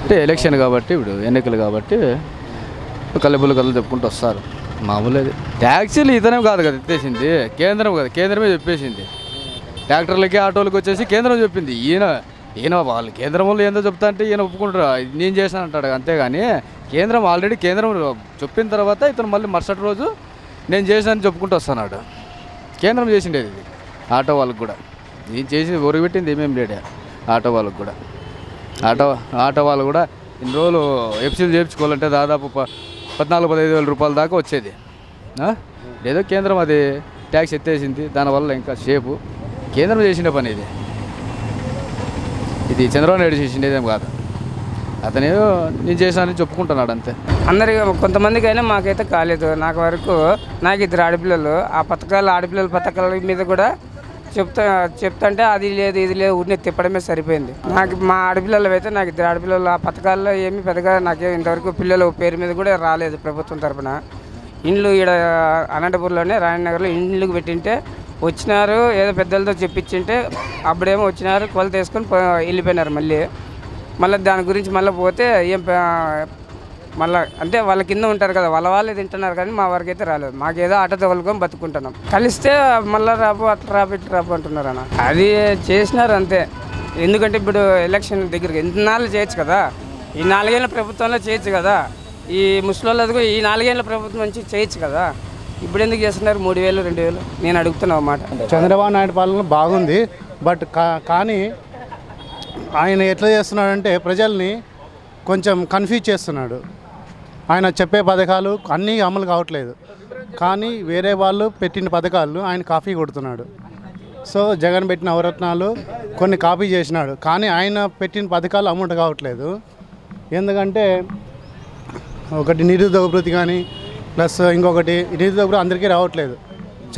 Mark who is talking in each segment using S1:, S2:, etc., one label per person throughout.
S1: అంటే ఎలక్షన్ కాబట్టి ఇప్పుడు ఎన్నికలు కాబట్టి కళ్ళబుల్లు కళ్ళు చెప్పుకుంటూ వస్తారు మామూలు. ట్యాక్సీలు ఇతనే కాదు కదా ఎత్తేసింది, కేంద్రం కదా, కేంద్రమే చెప్పేసింది. ట్రాక్టర్లకి ఆటోలకి వచ్చేసి కేంద్రం చెప్పింది. ఈయన వాళ్ళు కేంద్రం వాళ్ళు ఏందో చెప్తా అంటే ఈయన ఒప్పుకుంటారు, నేను చేశాను అంటాడు. అంతేగాని కేంద్రం ఆల్రెడీ కేంద్రం చెప్పిన తర్వాత ఇతను మళ్ళీ మరుసటి రోజు నేను చేశానని చెప్పుకుంటూ వస్తున్నాడు. కేంద్రం చేసిండేది ఇది ఆటో వాళ్ళకి కూడా. నేను చేసి ఒరిగిపెట్టింది ఏమేమి లేడే ఆటో వాళ్ళకి కూడా. ఆటో వాళ్ళు కూడా ఇన్ని రోజులు ఎఫ్సీలు చేయించుకోవాలంటే దాదాపు 14-15 వేల రూపాయల దాకా వచ్చేది. ఏదో కేంద్రం అది ట్యాక్స్ ఎత్తేసింది, దానివల్ల ఇంకా షేపు కేంద్రం చేసిన పని ఇది చంద్రబాబు నాయుడు చేసిండేదేం కాదు. అతనేదో నేను చేశానని చెప్పుకుంటున్నాడు అంతే.
S2: అందరికి కొంతమందికి అయినా మాకైతే కాలేదు. నాకు వరకు నాకు 2 ఆడపిల్లలు. ఆ పథకాలు ఆడపిల్లల పథకాల మీద కూడా చెప్తుంటే అది లేదు ఇది లేదు ఊరిని తిప్పడమే సరిపోయింది. నాకు మా ఆడపిల్లలు అయితే నాకు 2 ఆడపిల్లలు. ఆ పథకాల్లో ఏమి పెద్దగా నాకే ఇంతవరకు పిల్లల పేరు మీద కూడా రాలేదు ప్రభుత్వం తరఫున. ఇండ్లు ఈడ అనంతపూర్లోనే రాయనగర్లో ఇండ్లకు పెట్టింటే వచ్చినారు, ఏదో పెద్దలతో చెప్పించింటే అప్పుడేమో వచ్చినారు, కొలత వేసుకొని వెళ్ళిపోయినారు. మళ్ళీ దాని గురించి మళ్ళీ పోతే ఏం మళ్ళీ అంటే వాళ్ళ కింద ఉంటారు కదా, వాళ్ళే తింటున్నారు. కానీ మా వరకు అయితే రాలేదు. మాకేదో ఆటో తగులుకొని బతుకుంటున్నాం. కలిస్తే మళ్ళీ రాపు అట్లా రాపు ఇట్లా రాపు అంటున్నారు అన్న. అది చేసినారు అంతే. ఎందుకంటే ఇప్పుడు ఎలక్షన్ దగ్గరికి ఎన్నాళ్ళు చేయొచ్చు కదా, ఈ 4 ఏళ్ళ ప్రభుత్వంలో చేయొచ్చు కదా, ఈ ముసలోళ్ళది ఈ 4 ఏళ్ళ ప్రభుత్వం నుంచి చేయొచ్చు కదా. ఇప్పుడు ఎందుకు చేస్తున్నారు 3,000 2,000? నేను అడుగుతున్నా అన్నమాట.
S3: చంద్రబాబు నాయుడు పాలన బాగుంది, బట్ కానీ ఆయన ఎట్లా చేస్తున్నాడంటే ప్రజల్ని కొంచెం కన్ఫ్యూజ్ చేస్తున్నాడు. ఆయన చెప్పే పథకాలు అన్నీ అమలు కావట్లేదు, కానీ వేరే వాళ్ళు పెట్టిన పథకాలు ఆయన కాపీ కొడుతున్నాడు. సో జగన్ పెట్టిన నవరత్నాలు కొన్ని కాపీ చేసినాడు, కానీ ఆయన పెట్టిన పథకాలు అమలు కావట్లేదు. ఎందుకంటే ఒకటి నిరుద్యోగ భృతి కానీ, ప్లస్ ఇంకొకటి నిరుద్యోగ భృతి అందరికీ రావట్లేదు,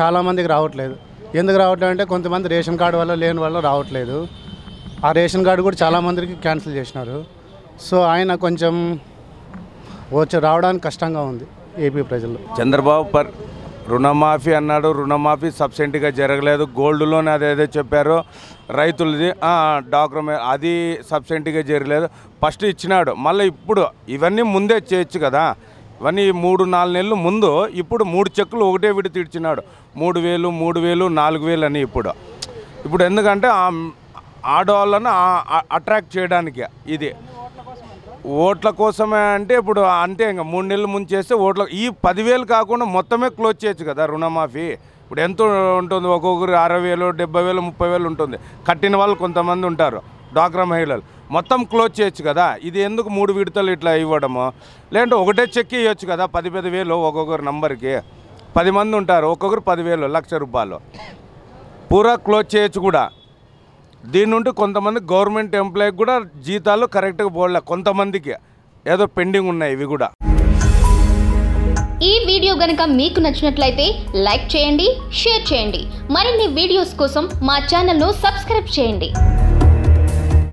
S3: చాలామందికి రావట్లేదు. ఎందుకు రావట్లేదు అంటే కొంతమంది రేషన్ కార్డు వల్ల లేని వల్ల రావట్లేదు. ఆ రేషన్ కార్డు కూడా చాలామందికి క్యాన్సిల్ చేసినారు. సో ఆయన కొంచెం రావడానికి కష్టంగా ఉంది ఏపీ ప్రజలు.
S4: చంద్రబాబు రుణమాఫీ అన్నాడు, రుణమాఫీ సబ్సిడీగా జరగలేదు. గోల్డ్ లోన్ అదేదో చెప్పారు, రైతులది డాక్యుమెంట్ అది సబ్సిడీగా జరగలేదు. ఫస్ట్ ఇచ్చినాడు, మళ్ళీ ఇప్పుడు ఇవన్నీ ముందే చేయొచ్చు కదా. ఇవన్నీ 3-4 నెలలు ముందు, ఇప్పుడు 3 చెక్కులు ఒకటే విడత ఇచ్చినాడు. 3,000 3,000 4,000 అని. ఇప్పుడు ఎందుకంటే ఆడవాళ్ళను అట్రాక్ట్ చేయడానికి ఇది ఓట్ల కోసమే. అంటే ఇప్పుడు అంతే, ఇంకా 3 నెలలు ముందు చేస్తే ఓట్ల ఈ 10,000 కాకుండా మొత్తమే క్లోజ్ చేయొచ్చు కదా రుణమాఫీ. ఇప్పుడు ఎంత ఉంటుంది, ఒక్కొక్కరు 60,000 70,000 30,000 ఉంటుంది. కట్టిన వాళ్ళు కొంతమంది ఉంటారు, డ్వాక్రా మహిళలు, మొత్తం క్లోజ్ చేయొచ్చు కదా. ఇది ఎందుకు 3 విడతలు ఇట్లా ఇవ్వడము? లేదంటే ఒకటే చెక్ ఇవ్వచ్చు కదా, 10,000 ఒక్కొక్కరు నంబర్కి. 10 మంది ఉంటారు, ఒక్కొక్కరు 10,000 1,00,000 పూరా క్లోజ్ చేయొచ్చు కూడా. దీని నుండి కొంతమంది గవర్నమెంట్ ఎంప్లాయీకి కూడా జీతాలు కరెక్ట్గా పోలే, కొంతమందికి ఏదో పెండింగ్ ఉన్నాయి ఇవి కూడా.
S5: ఈ వీడియో గనుక మీకు నచ్చినట్లయితే లైక్ చేయండి, షేర్ చేయండి. మరిన్ని వీడియోస్ కోసం మా ఛానల్ను సబ్స్క్రైబ్ చేయండి.